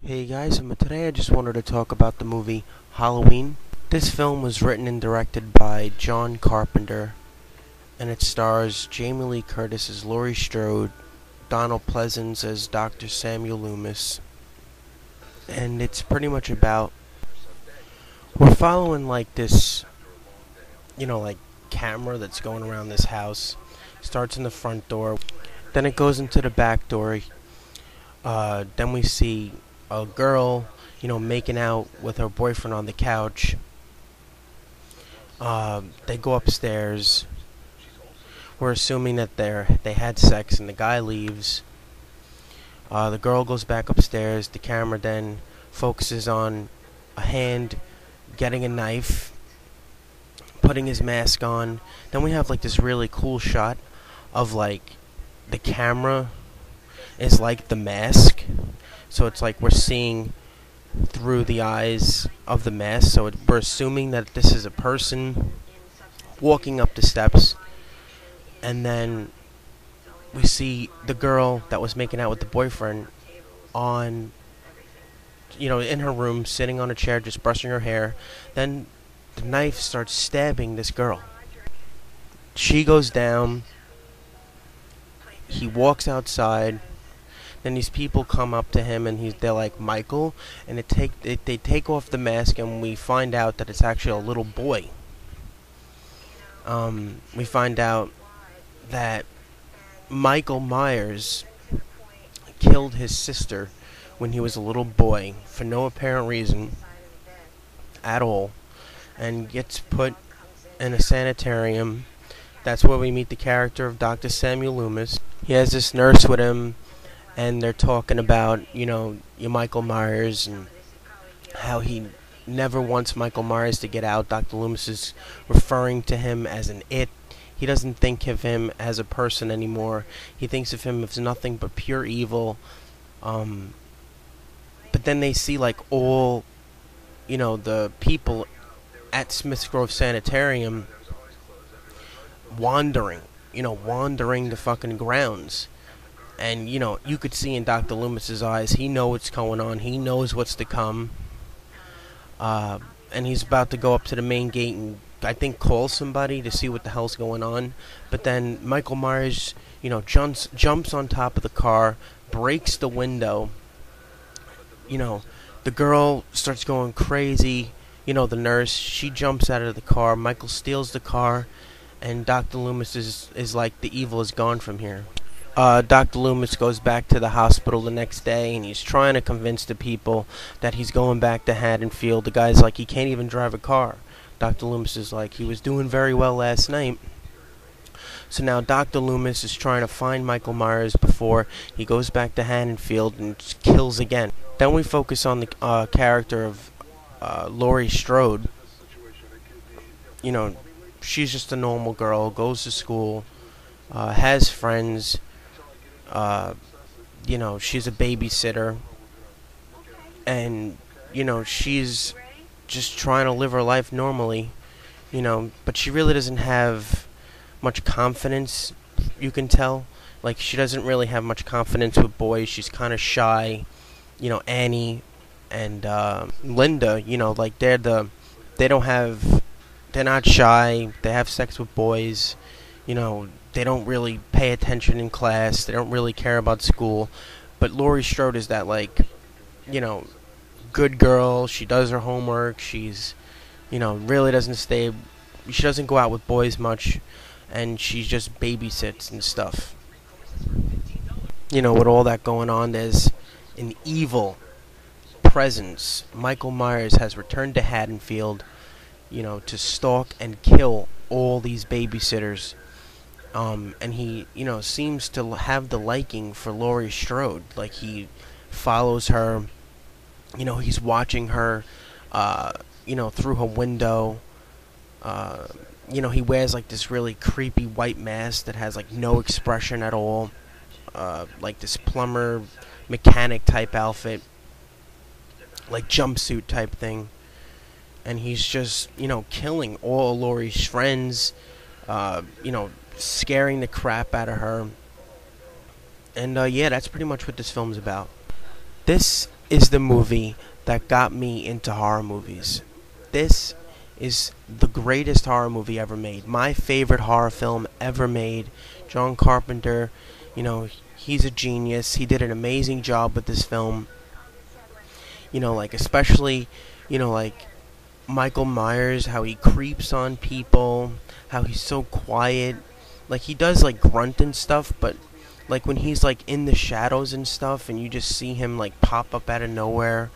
Hey guys, today I just wanted to talk about the movie Halloween. This film was written and directed by John Carpenter, and it stars Jamie Lee Curtis as Laurie Strode, Donald Pleasence as Dr. Samuel Loomis, and it's pretty much about, we're following like this, like camera that's going around this house. Starts in the front door, then it goes into the back door. Then we see a girl, making out with her boyfriend on the couch. They go upstairs. We're assuming that they had sex, and the guy leaves. The girl goes back upstairs. The camera then focuses on a hand getting a knife, putting his mask on. Then we have like this really cool shot of like the camera is like the mask. So it's like we're seeing through the eyes of the mask. So we're assuming that this is a person walking up the steps. And then we see the girl that was making out with the boyfriend on, in her room, sitting on a chair, just brushing her hair. Then the knife starts stabbing this girl. She goes down. He walks outside. Then these people come up to him, and they're like, Michael, and they take off the mask, and we find out that it's actually a little boy. We find out that Michael Myers killed his sister when he was a little boy for no apparent reason at all, and gets put in a sanitarium. That's where we meet the character of Dr. Samuel Loomis. He has this nurse with him, and they're talking about, your Michael Myers, and how he never wants Michael Myers to get out. Dr. Loomis is referring to him as an it. He doesn't think of him as a person anymore. He thinks of him as nothing but pure evil. But then they see like all, the people at Smith's Grove Sanitarium wandering the fucking grounds. And, you could see in Dr. Loomis's eyes, he knows what's going on. He knows what's to come. And he's about to go up to the main gate and, I think, call somebody to see what the hell's going on. But then Michael Myers, jumps on top of the car, breaks the window. The girl starts going crazy. The nurse, she jumps out of the car. Michael steals the car. And Dr. Loomis is like, the evil is gone from here. Dr. Loomis goes back to the hospital the next day, and he's trying to convince the people that he's going back to Haddonfield. The guy's like, he can't even drive a car. Dr. Loomis is like, he was doing very well last night. So now Dr. Loomis is trying to find Michael Myers before he goes back to Haddonfield and kills again. Then we focus on the character of Laurie Strode. She's just a normal girl, goes to school, has friends. She's a babysitter, and, she's just trying to live her life normally, but she really doesn't have much confidence, you can tell. Like, she doesn't really have much confidence with boys. She's kind of shy. Annie and Linda, they're not shy. They have sex with boys. They don't really pay attention in class. They don't really care about school. But Laurie Strode is that, good girl. She does her homework. She's, really doesn't stay. She doesn't go out with boys much. And she just babysits and stuff. With all that going on, there's an evil presence. Michael Myers has returned to Haddonfield, to stalk and kill all these babysitters. And he, seems to have the liking for Laurie Strode. Like, he follows her, he's watching her, through her window. He wears, like, this really creepy white mask that has, like, no expression at all. Like, this plumber, mechanic type outfit. Like, jumpsuit type thing. And he's just, killing all Laurie's friends. Scaring the crap out of her. And yeah, that's pretty much what this film's about. This is the movie that got me into horror movies. This is the greatest horror movie ever made. My favorite horror film ever made. John Carpenter, you know, he's a genius. He did an amazing job with this film. You know, like, especially, like, Michael Myers, how he creeps on people, how he's so quiet. Like, he does, like, grunt and stuff, but, like, when he's, like, in the shadows and stuff, and you just see him, like, pop up out of nowhere.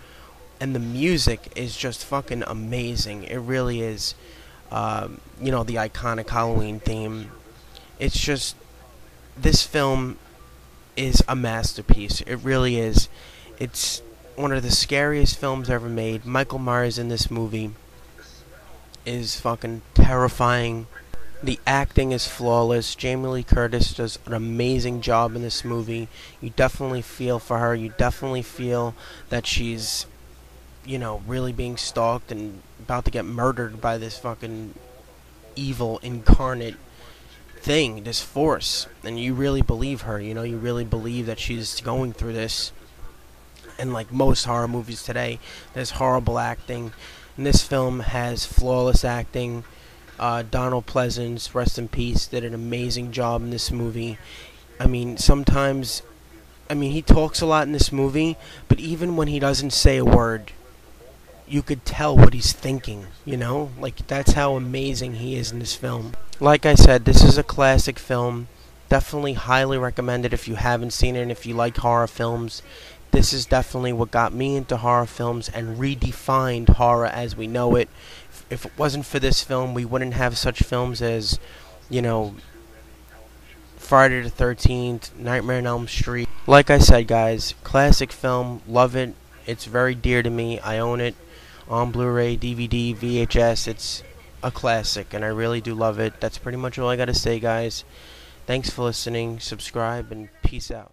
And the music is just fucking amazing. It really is. The iconic Halloween theme. It's just, this film is a masterpiece. It really is. It's one of the scariest films ever made. Michael Myers in this movie is fucking terrifying. The acting is flawless. Jamie Lee Curtis does an amazing job in this movie. You definitely feel for her. You definitely feel that she's, really being stalked and about to get murdered by this fucking evil incarnate thing, this force. And you really believe her, you really believe that she's going through this. And like most horror movies today, there's horrible acting. And this film has flawless acting. Donald Pleasance, rest in peace, did an amazing job in this movie. I mean, he talks a lot in this movie, but even when he doesn't say a word, you could tell what he's thinking, Like, that's how amazing he is in this film. Like I said, this is a classic film. Definitely highly recommended if you haven't seen it and if you like horror films. This is definitely what got me into horror films and redefined horror as we know it. If it wasn't for this film, we wouldn't have such films as, Friday the 13th, Nightmare on Elm Street. Like I said, guys, classic film, love it. It's very dear to me. I own it on Blu-ray, DVD, VHS. It's a classic, and I really do love it. That's pretty much all I gotta say, guys. Thanks for listening. Subscribe, and peace out.